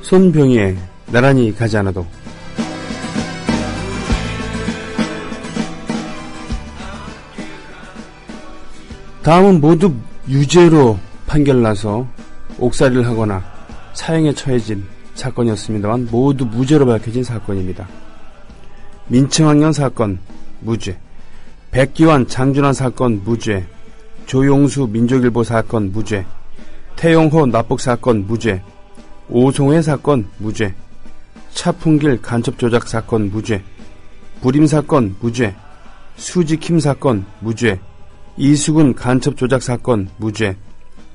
손병희의 나란히 가지 않아도. 다음은 모두 유죄로 판결나서 옥살이를 하거나 사형에 처해진 사건이었습니다만 모두 무죄로 밝혀진 사건입니다. 민청학년 사건 무죄, 백기환 장준환 사건 무죄, 조용수 민족일보 사건 무죄, 태용호 납북 사건 무죄, 오송회 사건 무죄, 차풍길 간첩조작 사건 무죄, 불임 사건 무죄, 수지킴 사건 무죄, 이수근 간첩조작 사건 무죄,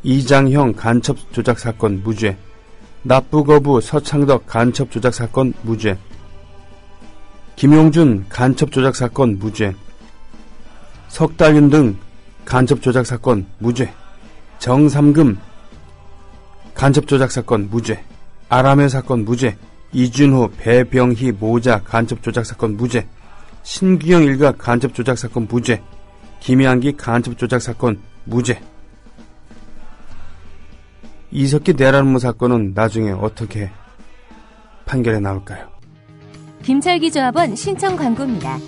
이장형 간첩조작 사건 무죄, 납북어부 서창덕 간첩조작 사건 무죄, 김용준 간첩조작 사건 무죄, 석달윤 등 간첩조작 사건 무죄, 정삼금 간첩조작 사건 무죄, 아람회 사건 무죄, 이준호 배병희 모자 간첩조작 사건 무죄, 신규영 일가 간첩조작 사건 무죄, 김양기 간첩조작 사건 무죄. 이석기 내란음모 사건은 나중에 어떻게 판결에 나올까요? 김철기 조합원 신청 광고입니다.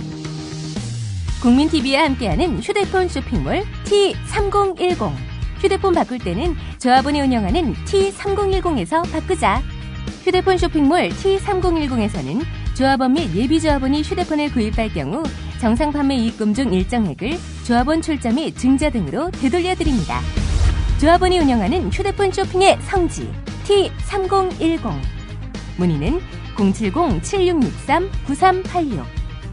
국민TV와 함께하는 휴대폰 쇼핑몰 T3010. 휴대폰 바꿀 때는 조합원이 운영하는 T3010에서 바꾸자. 휴대폰 쇼핑몰 T3010에서는 조합원 및 예비조합원이 휴대폰을 구입할 경우 정상 판매 이익금 중 일정액을 조합원 출자 및 증자 등으로 되돌려드립니다. 조합원이 운영하는 휴대폰 쇼핑의 성지 T3010. 문의는 070-7663-9386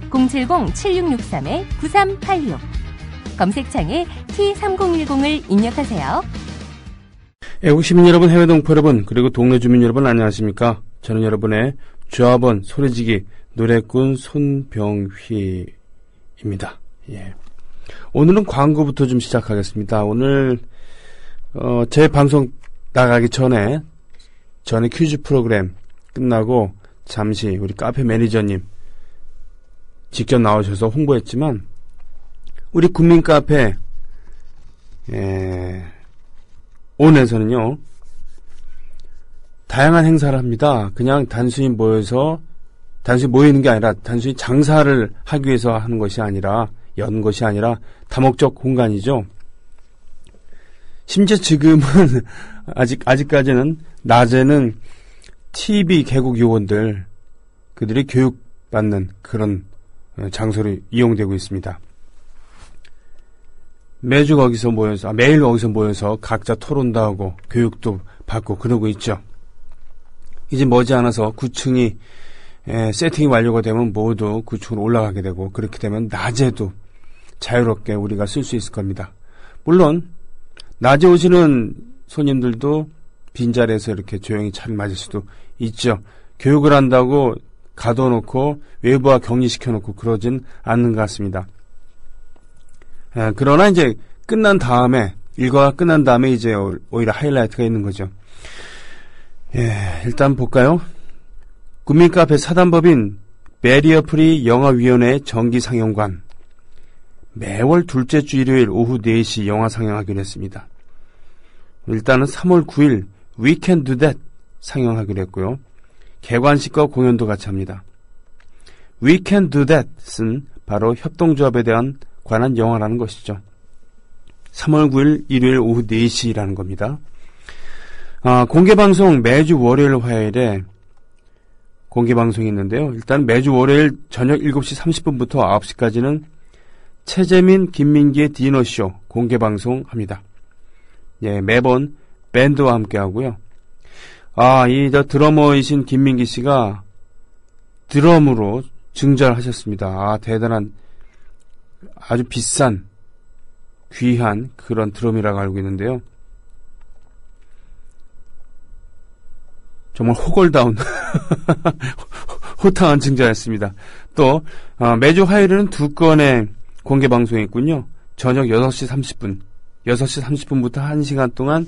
070-7663-9386 검색창에 T3010을 입력하세요. 애국 시민 여러분, 해외 동포 여러분, 그리고 동네 주민 여러분 안녕하십니까? 저는 여러분의 조합원 소리지기 노래꾼 손병휘입니다. 예. 오늘은 광고부터 좀 시작하겠습니다. 오늘 제 방송 나가기 전에 퀴즈 프로그램 끝나고 잠시 우리 카페 매니저님 직접 나오셔서 홍보했지만 우리 국민 카페 온에서는요 다양한 행사를 합니다. 그냥 단순히 모이는 게 아니라 단순히 장사를 하기 위해서 하는 것이 아니라 연 것이 아니라 다목적 공간이죠. 심지어 지금은 아직까지는 낮에는 TV 개국 요원들 그들이 교육받는 그런 장소로 이용되고 있습니다. 매일 거기서 모여서 각자 토론도 하고 교육도 받고 그러고 있죠. 이제 머지않아서 9층이 세팅이 완료가 되면 모두 9층으로 올라가게 되고 그렇게 되면 낮에도 자유롭게 우리가 쓸 수 있을 겁니다. 물론 낮에 오시는 손님들도 빈자리에서 이렇게 조용히 차를 맞을 수도 있죠. 교육을 한다고 가둬놓고 외부와 격리시켜놓고 그러진 않는 것 같습니다. 그러나 이제 일과가 끝난 다음에 이제 오히려 하이라이트가 있는 거죠. 일단 볼까요? 국민카페 사단법인 배리어프리 영화위원회 정기상영관 매월 둘째 주 일요일 오후 4시 영화 상영하기로 했습니다. 일단은 3월 9일 We Can Do That 상영하기로 했고요. 개관식과 공연도 같이 합니다. We Can Do That은 바로 협동조합에 관한 영화라는 것이죠. 3월 9일 일요일 오후 4시라는 겁니다. 공개방송 매주 월요일 화요일에 공개방송이 있는데요. 일단 매주 월요일 저녁 7시 30분부터 9시까지는 최재민, 김민기의 디너쇼 공개방송 합니다. 매번 밴드와 함께 하고요. 드러머이신 김민기 씨가 드럼으로 증절하셨습니다. 대단한 아주 비싼 귀한 그런 드럼이라고 알고 있는데요. 정말 호걸다운 호탕한 증자였습니다. 또 매주 화요일에는 2건의 공개방송이 있군요. 저녁 6시 30분부터 1시간 동안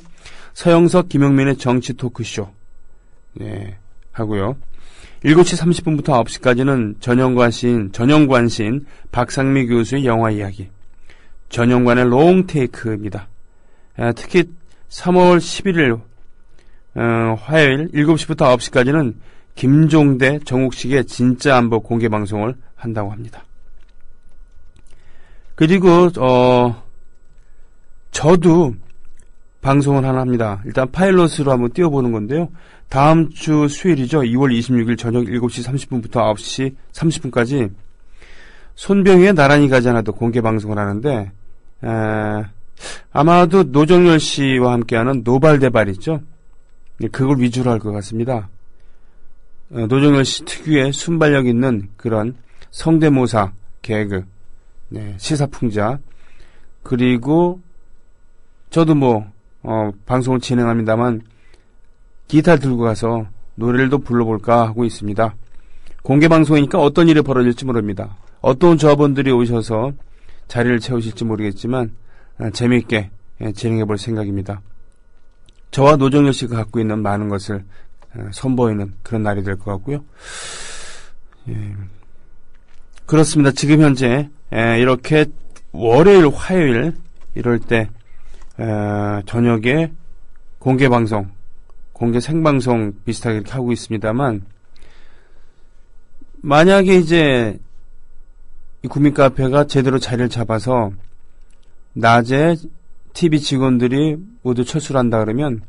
서영석, 김용민의 정치 토크쇼 하고요. 7시 30분부터 9시까지는 전영관 시인 박상미 교수의 영화 이야기, 전영관의 롱테이크입니다. 특히 3월 11일 화요일 7시부터 9시까지는 김종대, 정욱식의 진짜 안보 공개 방송을 한다고 합니다. 그리고 저도 방송을 하나 합니다. 일단 파일럿으로 한번 띄워보는 건데요. 다음 주 수요일이죠. 2월 26일 저녁 7시 30분부터 9시 30분까지 손병희의 나란히 가지 않아도 공개 방송을 하는데 아마도 노정열 씨와 함께하는 노발대발 있죠. 그걸 위주로 할 것 같습니다. 노정열 씨 특유의 순발력 있는 그런 성대모사, 개그, 시사풍자, 그리고 저도 방송을 진행합니다만 기타 들고 가서 노래를 불러볼까 하고 있습니다. 공개 방송이니까 어떤 일이 벌어질지 모릅니다. 어떤 조합원들이 오셔서 자리를 채우실지 모르겠지만 재미있게 진행해볼 생각입니다. 저와 노정열 씨가 갖고 있는 많은 것을 선보이는 그런 날이 될 것 같고요. 그렇습니다. 지금 현재 이렇게 월요일, 화요일 이럴 때 저녁에 공개 방송, 공개 생방송 비슷하게 이렇게 하고 있습니다만 만약에 이제 이 국민카페가 제대로 자리를 잡아서 낮에 TV 직원들이 모두 철수를 한다 그러면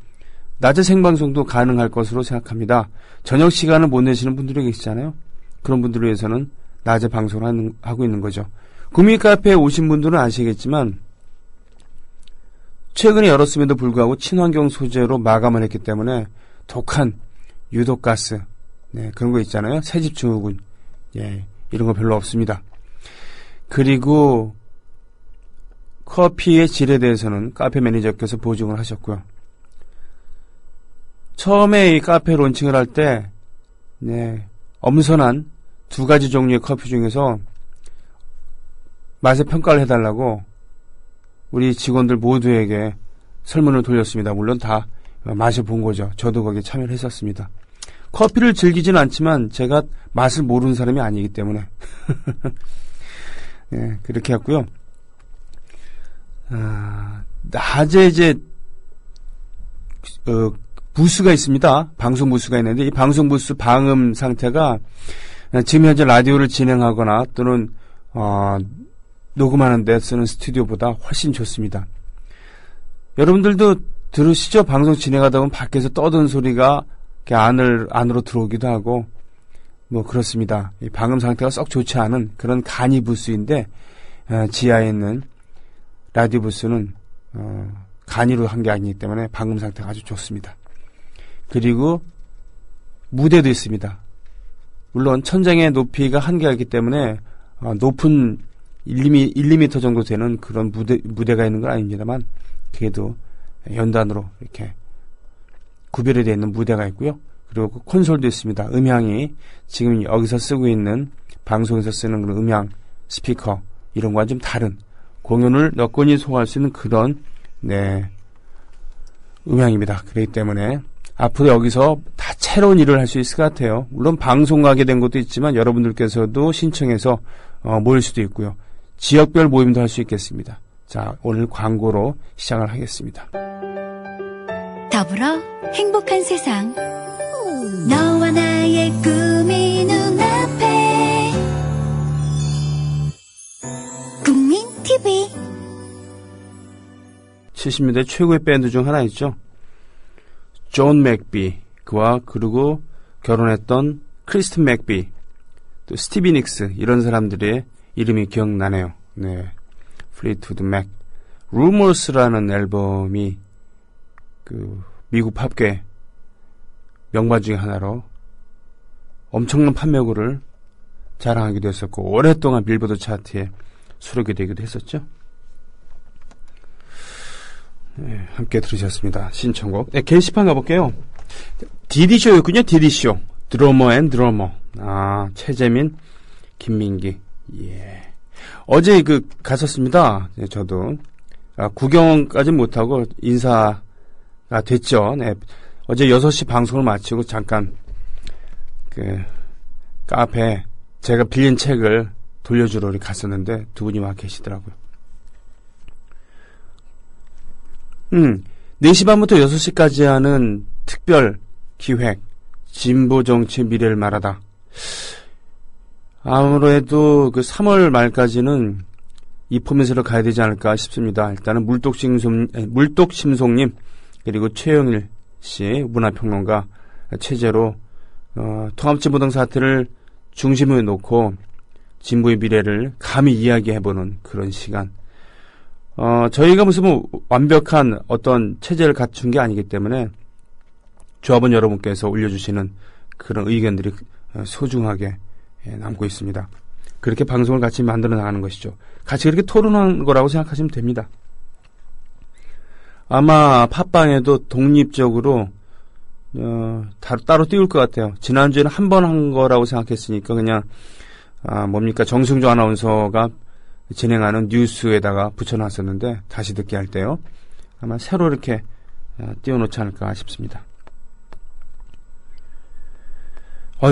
낮에 생방송도 가능할 것으로 생각합니다. 저녁 시간을 못 내시는 분들이 계시잖아요. 그런 분들을 위해서는 낮에 방송을 하고 있는 거죠. 국민카페에 오신 분들은 아시겠지만 최근에 열었음에도 불구하고 친환경 소재로 마감을 했기 때문에 독한 유독가스, 그런 거 있잖아요. 새집 증후군, 이런 거 별로 없습니다. 그리고 커피의 질에 대해서는 카페 매니저께서 보증을 하셨고요. 처음에 이 카페 론칭을 할 때, 엄선한 2가지 종류의 커피 중에서 맛의 평가를 해달라고 우리 직원들 모두에게 설문을 돌렸습니다. 물론 다 마셔본 거죠. 저도 거기에 참여를 했었습니다. 커피를 즐기진 않지만 제가 맛을 모르는 사람이 아니기 때문에 그렇게 했고요. 낮에 이제 부스가 있습니다. 방송 부스가 있는데 이 방송 부스 방음 상태가 지금 현재 라디오를 진행하거나 또는 녹음하는 데 쓰는 스튜디오보다 훨씬 좋습니다. 여러분들도 들으시죠? 방송 진행하다 보면 밖에서 떠드는 소리가 안으로 들어오기도 하고 그렇습니다. 이 방음 상태가 썩 좋지 않은 그런 간이 부스인데 지하에 있는 라디오 부스는 간이로 한 게 아니기 때문에 방음 상태가 아주 좋습니다. 그리고 무대도 있습니다. 물론 천장의 높이가 한계가 있기 때문에 높은 1~2m 정도 되는 그런 무대가 있는 건 아닙니다만 그래도 연단으로 이렇게 구별이 되어 있는 무대가 있고요. 그리고 콘솔도 있습니다. 음향이 지금 여기서 쓰고 있는 방송에서 쓰는 그런 음향 스피커 이런 거와 좀 다른 공연을 여건이 소화할 수 있는 그런 음향입니다. 그렇기 때문에 앞으로 여기서 다채로운 일을 할 수 있을 것 같아요. 물론 방송하게 된 것도 있지만 여러분들께서도 신청해서 모일 수도 있고요. 지역별 모임도 할 수 있겠습니다. 자, 오늘 광고로 시작을 하겠습니다. 더불어 행복한 세상 너와 나의 꿈이 눈앞에 국민 TV 70년대 최고의 밴드 중 하나 있죠. 존 맥비, 그와 그리고 결혼했던 크리스틴 맥비, 또 스티비 닉스 이런 사람들의 이름이 기억나네요. 플리트우드 맥, 루머스라는 앨범이 미국 팝계 명반 중에 하나로 엄청난 판매고를 자랑하기도 했었고 오랫동안 빌보드 차트에 수록이 되기도 했었죠. 함께 들으셨습니다. 신청곡. 게시판 가볼게요. 디디쇼였군요. 디디쇼. 드러머 앤 드러머. 최재민, 김민기. 어제 갔었습니다. 저도. 구경까지는 못하고 인사가 됐죠. 어제 6시 방송을 마치고 잠깐 카페에 제가 빌린 책을 돌려주러 갔었는데 두 분이 와 계시더라고요. 4시 반부터 6시까지 하는 특별 기획 진보 정치의 미래를 말하다. 아무래도 그 3월 말까지는 이 포맷으로 가야 되지 않을까 싶습니다. 일단은 물독심송님 그리고 최영일 씨 문화평론가 체제로 통합진보등 사태를 중심에 놓고 진보의 미래를 감히 이야기해보는 그런 시간. 저희가 무슨 뭐 완벽한 어떤 체제를 갖춘 게 아니기 때문에 조합원 여러분께서 올려주시는 그런 의견들이 소중하게 남고 있습니다. 그렇게 방송을 같이 만들어 나가는 것이죠. 같이 그렇게 토론하는 거라고 생각하시면 됩니다. 아마 팟빵에도 독립적으로 따로 띄울 것 같아요. 지난주에는 한 번 한 거라고 생각했으니까 그냥 정승조 아나운서가 진행하는 뉴스에다가 붙여놨었는데 다시 듣게 할 때요. 아마 새로 이렇게 띄워놓지 않을까 싶습니다.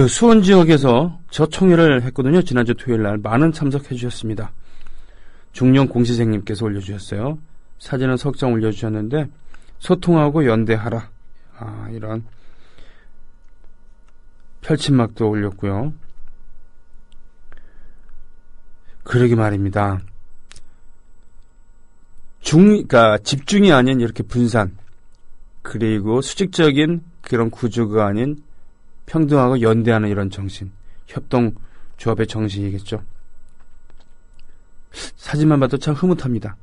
수원 지역에서 저총회를 했거든요. 지난주 토요일날 많은 참석해 주셨습니다. 중년 공시생님께서 올려주셨어요. 사진은 석장 올려주셨는데 소통하고 연대하라. 이런 펼침막도 올렸고요. 그러게 말입니다. 그러니까 집중이 아닌 이렇게 분산, 그리고 수직적인 그런 구조가 아닌 평등하고 연대하는 이런 정신, 협동조합의 정신이겠죠. 사진만 봐도 참 흐뭇합니다.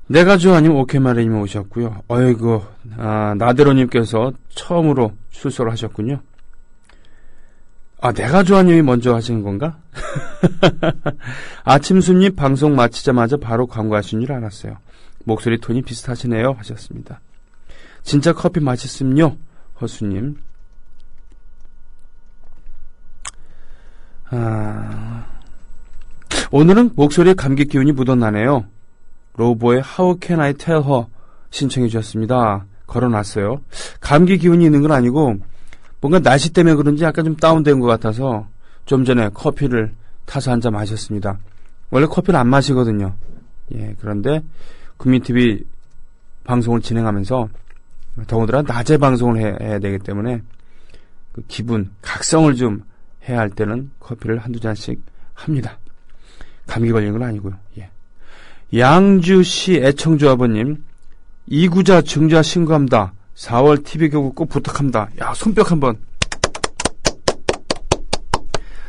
내가 좋아하님 오케마레님 오셨고요. 어이구, 나대로님께서 처음으로 출소를 하셨군요. 내가 좋아님이 먼저 하시는 건가? 아침 순잎 방송 마치자마자 바로 광고하신 줄 알았어요. 목소리 톤이 비슷하시네요 하셨습니다. 진짜 커피 맛있음요 허수님. 오늘은 목소리에 감기 기운이 묻어나네요. 로보의 How Can I Tell Her 신청해 주셨습니다. 걸어놨어요. 감기 기운이 있는 건 아니고 뭔가 날씨 때문에 그런지 약간 좀 다운된 것 같아서 좀 전에 커피를 타서 한 잔 마셨습니다. 원래 커피를 안 마시거든요. 그런데 국민TV 방송을 진행하면서 더군다나 낮에 방송을 해야 되기 때문에 그 기분, 각성을 좀 해야 할 때는 커피를 한두 잔씩 합니다. 감기 걸린 건 아니고요. 양주시 애청조합원님, 이구자 증자 신고합니다. 4월 TV 교구 꼭 부탁합니다. 손뼉 한번.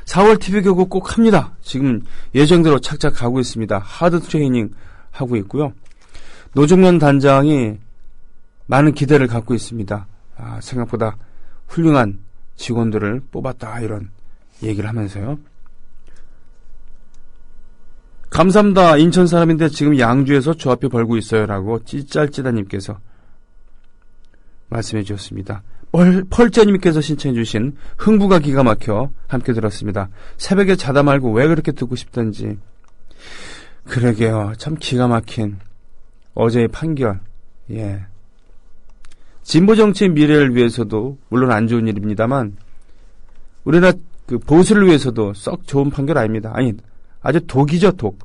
4월 TV 교구 꼭 합니다. 지금 예정대로 착착 가고 있습니다. 하드 트레이닝 하고 있고요. 노정면 단장이 많은 기대를 갖고 있습니다. 생각보다 훌륭한 직원들을 뽑았다 이런 얘기를 하면서요. 감사합니다. 인천 사람인데 지금 양주에서 조합표 벌고 있어요 라고 찌짤찌다님께서 말씀해 주셨습니다. 펄자님께서 신청해 주신 흥부가 기가 막혀 함께 들었습니다. 새벽에 자다 말고 왜 그렇게 듣고 싶던지. 그러게요. 참 기가 막힌 어제의 판결. 진보 정치의 미래를 위해서도 물론 안 좋은 일입니다만 우리나라 그 보수를 위해서도 썩 좋은 판결 아닙니다. 아주 독이죠, 독.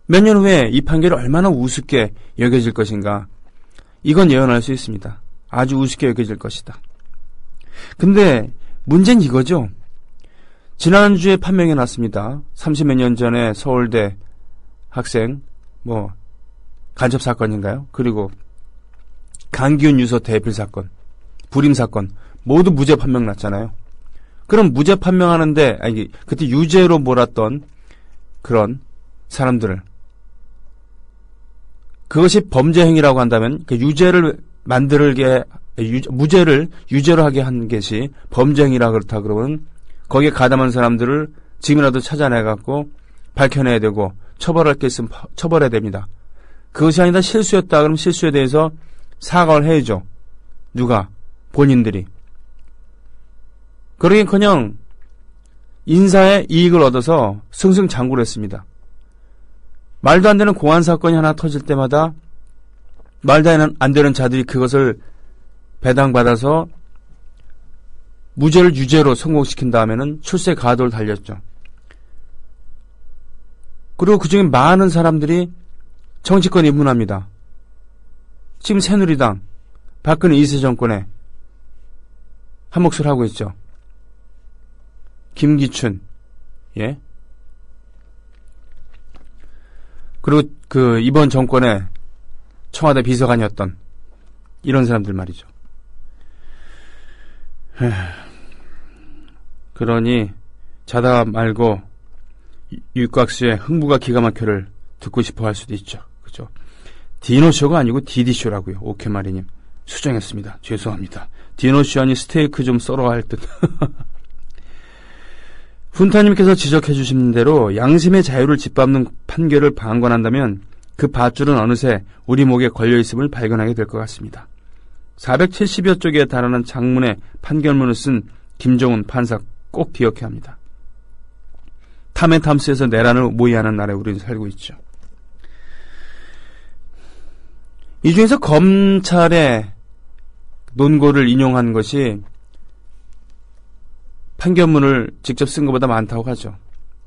몇 년 후에 이 판결이 얼마나 우습게 여겨질 것인가. 이건 예언할 수 있습니다. 아주 우습게 여겨질 것이다. 근데 문제는 이거죠. 지난주에 판명이 났습니다. 30몇 년 전에 서울대 학생 간첩 사건인가요? 그리고 강기훈 유서 대필 사건, 불임 사건 모두 무죄 판명 났잖아요. 그럼 무죄 판명하는데 그때 유죄로 몰았던 그런 사람들을 그것이 범죄 행위라고 한다면 그 유죄를 무죄를 유죄로 하게 한 것이 범죄 행위라 그렇다 그러면 거기에 가담한 사람들을 지금이라도 찾아내갖고 밝혀내야 되고 처벌할 게 있으면 처벌해야 됩니다. 그것이 아니다 실수였다 그러면 실수에 대해서 사과를 해야죠. 누가? 본인들이. 그러긴커녕 인사의 이익을 얻어서 승승장구를 했습니다. 말도 안 되는 공안 사건이 하나 터질 때마다 말도 안 되는 자들이 그것을 배당받아서 무죄를 유죄로 성공시킨 다음에는 출세 가도를 달렸죠. 그리고 그중에 많은 사람들이 정치권에 입문합니다. 지금 새누리당, 박근혜 2세 정권에 한 몫을 하고 있죠. 김기춘, 예. 그리고 이번 정권에 청와대 비서관이었던 이런 사람들 말이죠. 그러니 자다 말고 육각수의 흥부가 기가 막혀를 듣고 싶어 할 수도 있죠. 그죠? 디노쇼가 아니고 디디쇼라고요. 오케마리님. 수정했습니다. 죄송합니다. 디노쇼 아니 스테이크 좀 썰어 할 듯. 훈타님께서 지적해 주신 대로 양심의 자유를 짓밟는 판결을 방관한다면 그 밧줄은 어느새 우리 목에 걸려있음을 발견하게 될 것 같습니다. 470여 쪽에 달하는 장문의 판결문을 쓴 김종훈 판사 꼭 기억해야 합니다. 탐앤탐스에서 내란을 모의하는 나라에 우리는 살고 있죠. 이 중에서 검찰의 논고를 인용한 것이 판결문을 직접 쓴 것보다 많다고 하죠.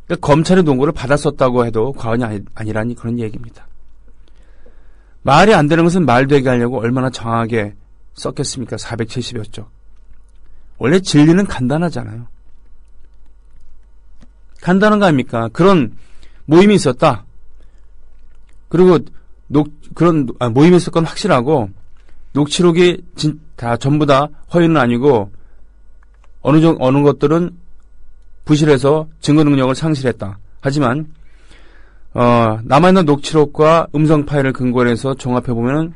그러니까 검찰의 논고를 받았었다고 해도 과언이 아니라니 그런 얘기입니다. 말이 안 되는 것은 말 되게 하려고 얼마나 정확하게 썼겠습니까? 470여 쪽. 원래 진리는 간단하잖아요. 간단한 거 아닙니까? 그런 모임이 있었다. 그리고 모임이 있을 건 확실하고 녹취록이 다 전부 다 허위는 아니고 어느 것들은 부실해서 증거 능력을 상실했다. 하지만 남아있는 녹취록과 음성 파일을 근거로 해서 종합해보면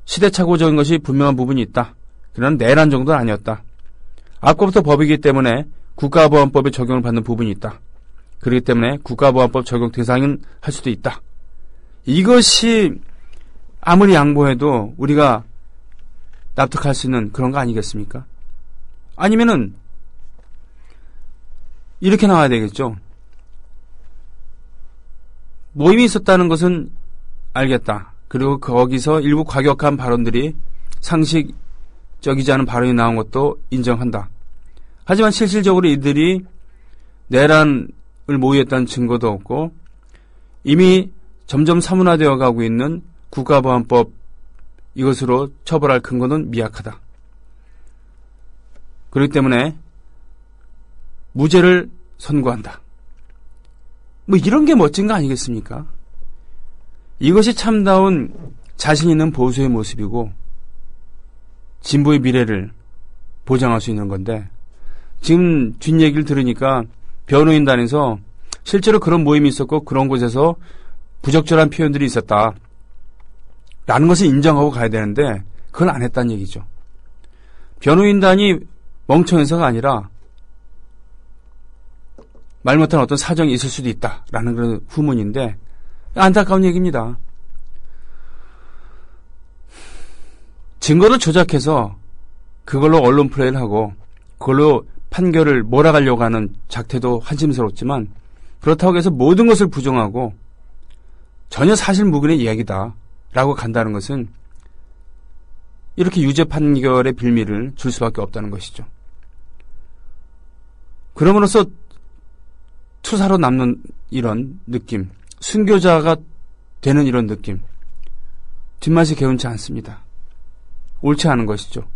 시대착오적인 것이 분명한 부분이 있다. 그러나 내란 정도는 아니었다. 앞부터 법이기 때문에 국가보안법에 적용을 받는 부분이 있다. 그렇기 때문에 국가보안법 적용 대상은 할 수도 있다. 이것이 아무리 양보해도 우리가 납득할 수 있는 그런 거 아니겠습니까? 아니면은 이렇게 나와야 되겠죠. 모임이 있었다는 것은 알겠다. 그리고 거기서 일부 과격한 발언들이 상식적이지 않은 발언이 나온 것도 인정한다. 하지만 실질적으로 이들이 내란을 모의했다는 증거도 없고 이미 점점 사문화되어 가고 있는 국가보안법 이것으로 처벌할 근거는 미약하다. 그렇기 때문에 무죄를 선고한다. 뭐 이런 게 멋진 거 아니겠습니까? 이것이 참다운 자신 있는 보수의 모습이고 진보의 미래를 보장할 수 있는 건데 지금 뒷얘기를 들으니까 변호인단에서 실제로 그런 모임이 있었고 그런 곳에서 부적절한 표현들이 있었다. 라는 것을 인정하고 가야 되는데 그걸 안 했다는 얘기죠. 변호인단이 멍청해서가 아니라 말 못한 어떤 사정이 있을 수도 있다라는 그런 후문인데 안타까운 얘기입니다. 증거를 조작해서 그걸로 언론 플레이를 하고 그걸로 판결을 몰아가려고 하는 작태도 한심스럽지만 그렇다고 해서 모든 것을 부정하고 전혀 사실 무근의 이야기다 라고 간다는 것은 이렇게 유죄 판결의 빌미를 줄 수밖에 없다는 것이죠. 그럼으로써 투사로 남는 이런 느낌, 순교자가 되는 이런 느낌, 뒷맛이 개운치 않습니다. 옳지 않은 것이죠.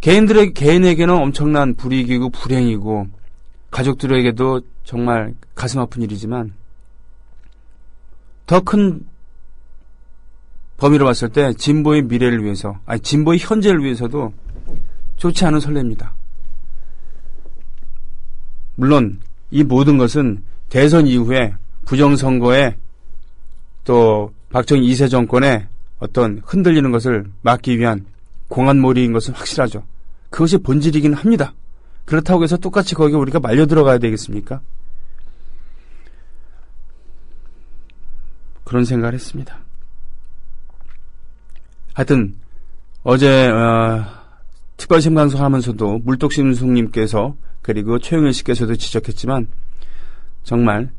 개인에게는 엄청난 불이익이고 불행이고 가족들에게도 정말 가슴 아픈 일이지만 더 큰 범위로 봤을 때 진보의 미래를 위해서, 진보의 현재를 위해서도 좋지 않은 선례입니다. 물론 이 모든 것은 대선 이후에 부정선거에 또 박정희 2세 정권의 어떤 흔들리는 것을 막기 위한 공안몰이인 것은 확실하죠. 그것이 본질이긴 합니다. 그렇다고 해서 똑같이 거기에 우리가 말려 들어가야 되겠습니까? 그런 생각을 했습니다. 하여튼 어제 특별심방송 하면서도 물독심송님께서 그리고 최영일 씨께서도 지적했지만 정말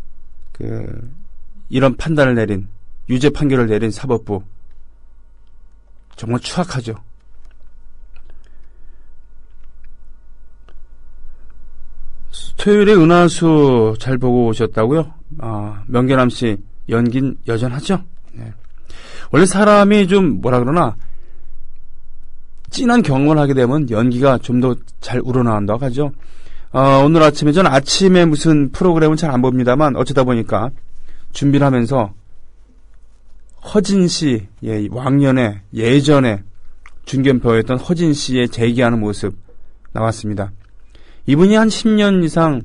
이런 판단을 내린 유죄 판결을 내린 사법부 정말 추악하죠. 토요일에 은하수 잘 보고 오셨다고요? 명계남 씨 연기는 여전하죠? 네. 원래 사람이 좀 뭐라 그러나 진한 경험을 하게 되면 연기가 좀 더 잘 우러나온다고 하죠. 오늘 아침에 전 아침에 무슨 프로그램은 잘 안 봅니다만 어쩌다 보니까 준비를 하면서 허진 씨, 왕년에 예전에 중견배우였던 허진 씨의 재기하는 모습 나왔습니다. 이분이 한 10년 이상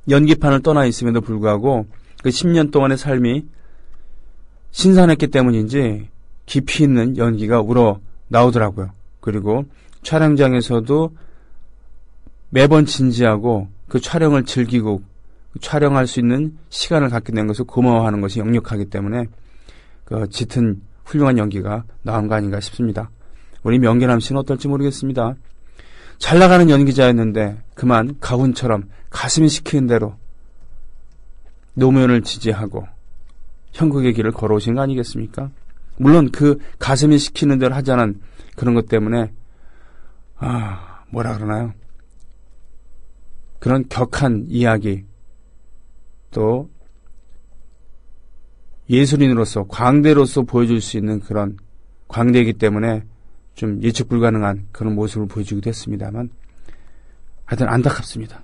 연기판을 떠나 있음에도 불구하고 그 10년 동안의 삶이 신선했기 때문인지 깊이 있는 연기가 우러 나오더라고요. 그리고 촬영장에서도 매번 진지하고 그 촬영을 즐기고 촬영할 수 있는 시간을 갖게 된 것을 고마워하는 것이 역력하기 때문에 그 짙은 훌륭한 연기가 나온 거 아닌가 싶습니다. 우리 명계남 씨는 어떨지 모르겠습니다. 잘 나가는 연기자였는데 그만 가훈처럼 가슴이 시키는 대로 노무현을 지지하고 형극의 길을 걸어오신 거 아니겠습니까? 물론 그 가슴이 시키는 대로 하자는 그런 것 때문에 뭐라 그러나요? 그런 격한 이야기 또 예술인으로서 광대로서 보여줄 수 있는 그런 광대이기 때문에 좀 예측 불가능한 그런 모습을 보여주기도 했습니다만 하여튼 안타깝습니다.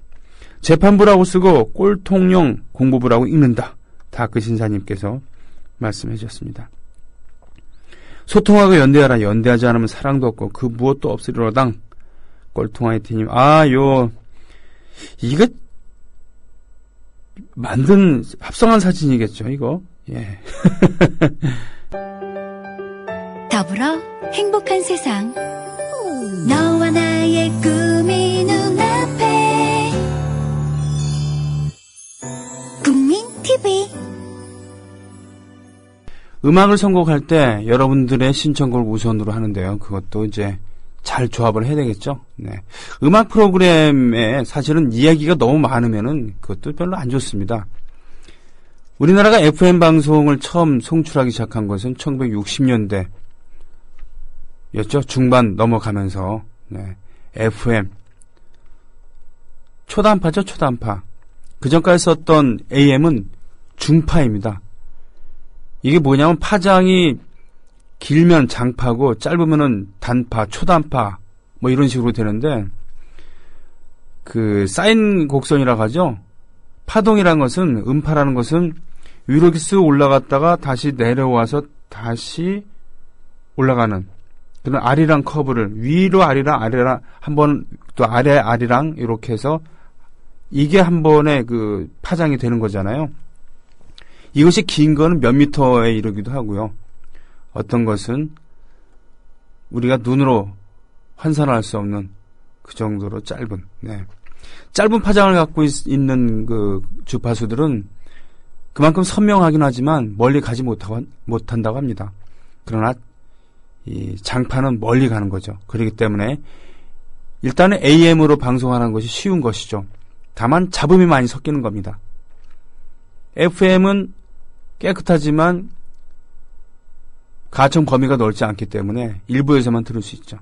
재판부라고 쓰고 꼴통용 공부부라고 읽는다. 다크 신사님께서 말씀해 주셨습니다. 소통하고 연대하라. 연대하지 않으면 사랑도 없고 그 무엇도 없으리로당. 꼴통아이티님. 이거 만든 합성한 사진이겠죠, 이거. 예. 더불어 행복한 세상. 너와 나의 꿈이 눈앞에. 국민 TV. 음악을 선곡할 때 여러분들의 신청곡을 우선으로 하는데요. 그것도 이제 잘 조합을 해야 되겠죠. 네. 음악 프로그램에 사실은 이야기가 너무 많으면은 그것도 별로 안 좋습니다. 우리나라가 FM 방송을 처음 송출하기 시작한 것은 1960년대 였죠. 중반 넘어가면서 FM 초단파죠. 초단파. 그전까지 썼던 AM은 중파입니다. 이게 뭐냐면 파장이 길면 장파고 짧으면은 단파, 초단파 뭐 이런 식으로 되는데 그 사인 곡선이라고 하죠. 파동이라는 것은 음파라는 것은 위로 이렇게 쓱 올라갔다가 다시 내려와서 다시 올라가는 그런 아리랑 커브를 위로 아리랑 한번 또 아래 아리랑 이렇게 해서 이게 한 번에 그 파장이 되는 거잖아요. 이것이 긴 거는 몇 미터에 이르기도 하고요. 어떤 것은 우리가 눈으로 환산할 수 없는 그 정도로 짧은 짧은 파장을 갖고 있는 그 주파수들은 그만큼 선명하긴 하지만 멀리 가지 못한다고 합니다. 그러나 이 장파는 멀리 가는 거죠. 그렇기 때문에 일단은 AM으로 방송하는 것이 쉬운 것이죠. 다만 잡음이 많이 섞이는 겁니다. FM은 깨끗하지만 가청 범위가 넓지 않기 때문에 일부에서만 들을 수 있죠.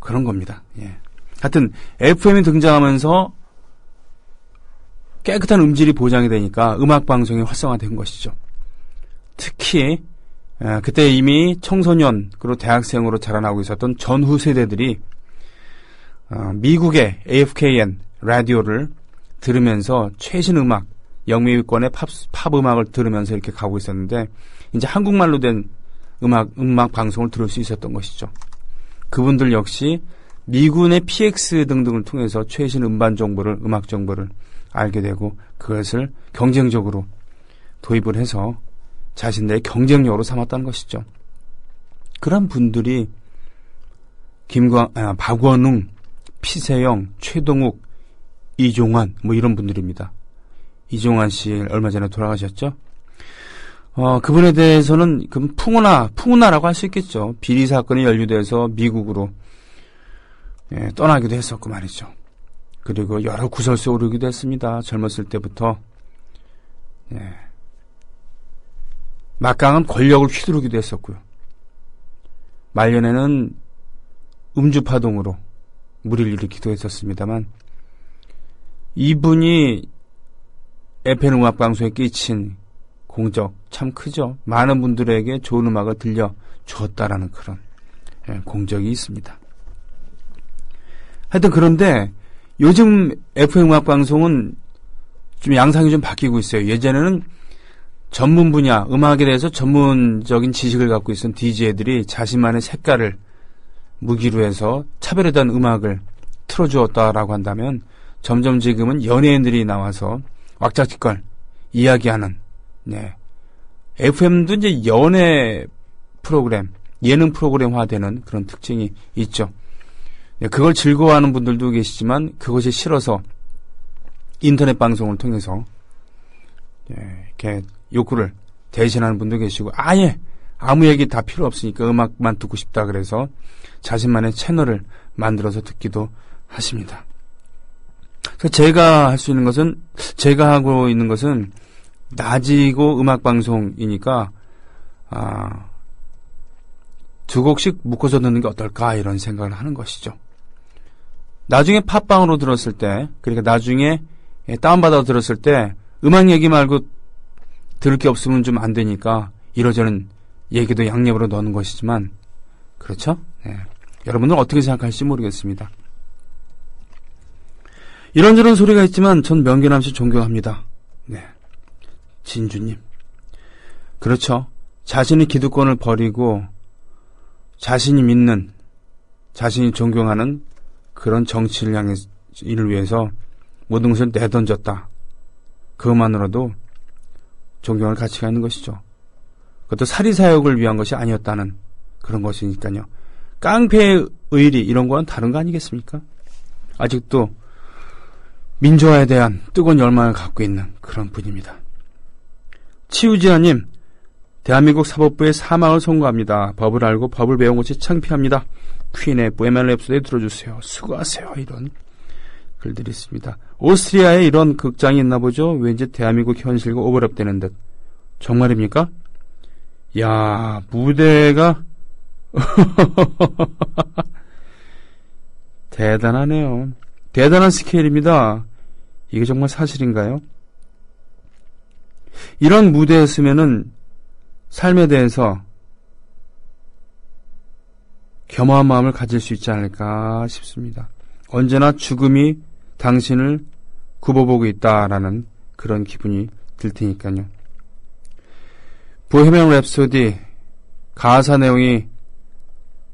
그런 겁니다. 예. 하여튼 FM이 등장하면서 깨끗한 음질이 보장이 되니까 음악방송이 활성화된 것이죠. 특히 그때 이미 청소년 그리고 대학생으로 자라나고 있었던 전후 세대들이 미국의 AFKN 라디오를 들으면서 최신 음악 영미권의 팝 음악을 들으면서 이렇게 가고 있었는데 이제 한국말로 된 음악 방송을 들을 수 있었던 것이죠. 그분들 역시 미군의 PX 등등을 통해서 최신 음반 정보를 음악 정보를 알게 되고 그것을 경쟁적으로 도입을 해서 자신들의 경쟁력으로 삼았다는 것이죠. 그런 분들이 박원웅, 피세영, 최동욱, 이종환 뭐 이런 분들입니다. 이종환 씨 얼마 전에 돌아가셨죠. 그분에 대해서는 풍운하라고 할 수 있겠죠. 비리 사건이 연루돼서 미국으로 떠나기도 했었고 말이죠. 그리고 여러 구설수에 오르기도 했습니다. 젊었을 때부터 막강한 권력을 휘두르기도 했었고요. 말년에는 음주파동으로 무리를 일으키기도 했었습니다만 이분이 FM 음악방송에 끼친 공적 참 크죠. 많은 분들에게 좋은 음악을 들려주었다라는 그런 공적이 있습니다. 하여튼 그런데 요즘 FM 음악 방송은 좀 양상이 좀 바뀌고 있어요. 예전에는 전문 분야, 음악에 대해서 전문적인 지식을 갖고 있던 DJ들이 자신만의 색깔을 무기로 해서 차별화된 음악을 틀어주었다라고 한다면 점점 지금은 연예인들이 나와서 왁자지껄 이야기하는 FM도 이제 연예 프로그램, 예능 프로그램화되는 그런 특징이 있죠. 그걸 즐거워하는 분들도 계시지만 그것이 싫어서 인터넷 방송을 통해서 이렇게 욕구를 대신하는 분도 계시고 아예 아무 얘기 다 필요 없으니까 음악만 듣고 싶다 그래서 자신만의 채널을 만들어서 듣기도 하십니다. 그래서 제가 할 수 있는 것은 제가 하고 있는 것은 낮이고 음악 방송이니까 두 곡씩 묶어서 듣는 게 어떨까 이런 생각을 하는 것이죠. 나중에 팟빵으로 들었을 때 그러니까 나중에 다운받아 들었을 때 음악 얘기 말고 들을 게 없으면 좀 안 되니까 이러저런 얘기도 양념으로 넣는 것이지만 그렇죠? 네. 여러분들은 어떻게 생각할지 모르겠습니다. 이런저런 소리가 있지만 전 명견함 씨 존경합니다. 네. 진주님. 그렇죠. 자신의 기득권을 버리고 자신이 믿는, 자신이 존경하는 그런 정치를 이를 위해서 모든 것을 내던졌다. 그것만으로도 존경할 가치가 있는 것이죠. 그것도 사리사욕을 위한 것이 아니었다는 그런 것이니까요. 깡패 의리 이런 거는 다른 거 아니겠습니까? 아직도 민주화에 대한 뜨거운 열망을 갖고 있는 그런 분입니다. 치우지아님, 대한민국 사법부의 사망을 선고합니다. 법을 알고 법을 배운 것이 창피합니다. 퀸의 보헤미안 랩소디 들어주세요. 수고하세요. 이런 글들이 있습니다. 오스트리아에 이런 극장이 있나 보죠. 왠지 대한민국 현실과 오버랩되는 듯. 정말입니까? 야, 무대가 대단하네요. 대단한 스케일입니다. 이게 정말 사실인가요? 이런 무대에 서면은 삶에 대해서 겸허한 마음을 가질 수 있지 않을까 싶습니다. 언제나 죽음이 당신을 굽어보고 있다라는 그런 기분이 들 테니까요. 보헤미안 랩소디 가사 내용이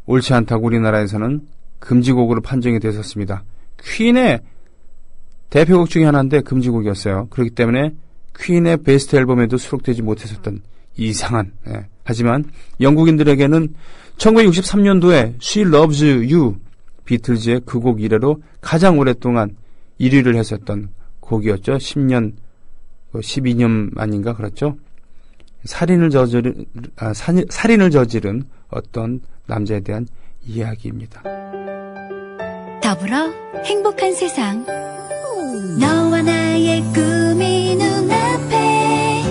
옳지 않다고 우리나라에서는 금지곡으로 판정이 됐었습니다. 퀸의 대표곡 중에 하나인데 금지곡이었어요. 그렇기 때문에 퀸의 베스트 앨범에도 수록되지 못했었던 이상한 하지만 영국인들에게는 1963년도에 She Loves You 비틀즈의 그 곡 이래로 가장 오랫동안 1위를 했었던 곡이었죠. 12년 아닌가 그렇죠. 살인을 저지른 어떤 남자에 대한 이야기입니다. 더불어 행복한 세상 너와 나의 꿈이 눈앞에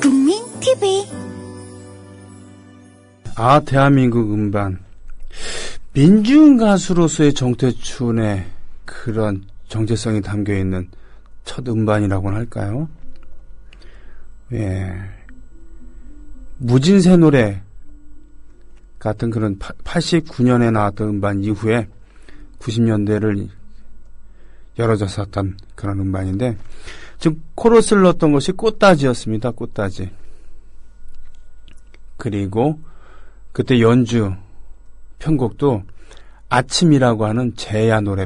국민 TV 대한민국 음반 민중 가수로서의 정태춘의 그런 정체성이 담겨있는 첫 음반이라고는 할까요? 예. 무진새 노래 같은 그런 89년에 나왔던 음반 이후에 90년대를 열어줬었던 그런 음반인데 지금 코러스를 넣었던 것이 꽃다지였습니다. 꽃다지. 그리고 그때 연주 편곡도 아침이라고 하는 제야 노래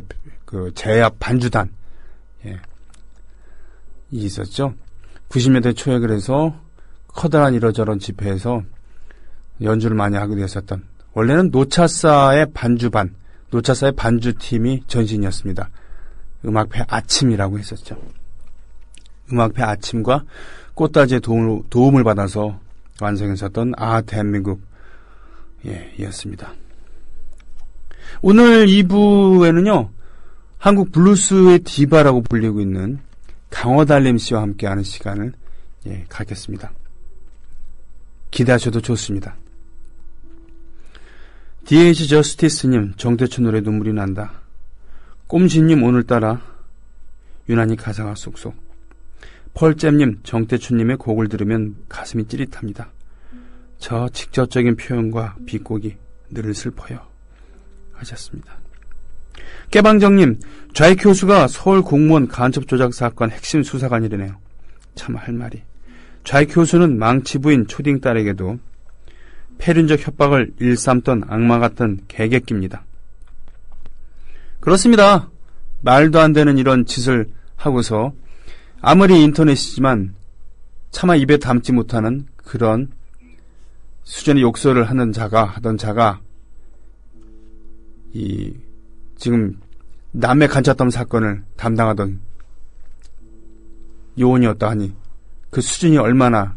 제야 반주단 이 있었죠. 90년대 초에 그래서 커다란 이러저런 집회에서 연주를 많이 하게 되었었던 원래는 노차사의 반주반 노차사의 반주팀이 전신이었습니다. 음악회 아침이라고 했었죠. 음악회 아침과 꽃다지의 도움을 받아서 완성했었던 대한민국 이었습니다. 오늘 2부에는요 한국 블루스의 디바라고 불리고 있는 강어달림 씨와 함께하는 시간을 갖겠습니다. 기대하셔도 좋습니다. DH 저스티스님, 정태춘 노래 눈물이 난다. 꼼지님 오늘따라 유난히 가사가 쏙쏙. 펄잼님, 정태춘님의 곡을 들으면 가슴이 찌릿합니다. 저 직접적인 표현과 비곡이 늘 슬퍼요. 하셨습니다. 깨방정님, 좌익 교수가 서울 공무원 간첩 조작 사건 핵심 수사관이라네요. 참 할 말이. 좌익 교수는 망치 부인 초딩 딸에게도 폐륜적 협박을 일삼던 악마 같은 개객기입니다. 그렇습니다. 말도 안 되는 이런 짓을 하고서 아무리 인터넷이지만 차마 입에 담지 못하는 그런 수준의 욕설을 하던 자가 이 지금 남의 간첩담 사건을 담당하던 요원이었다 하니 그 수준이 얼마나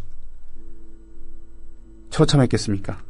처참했겠습니까?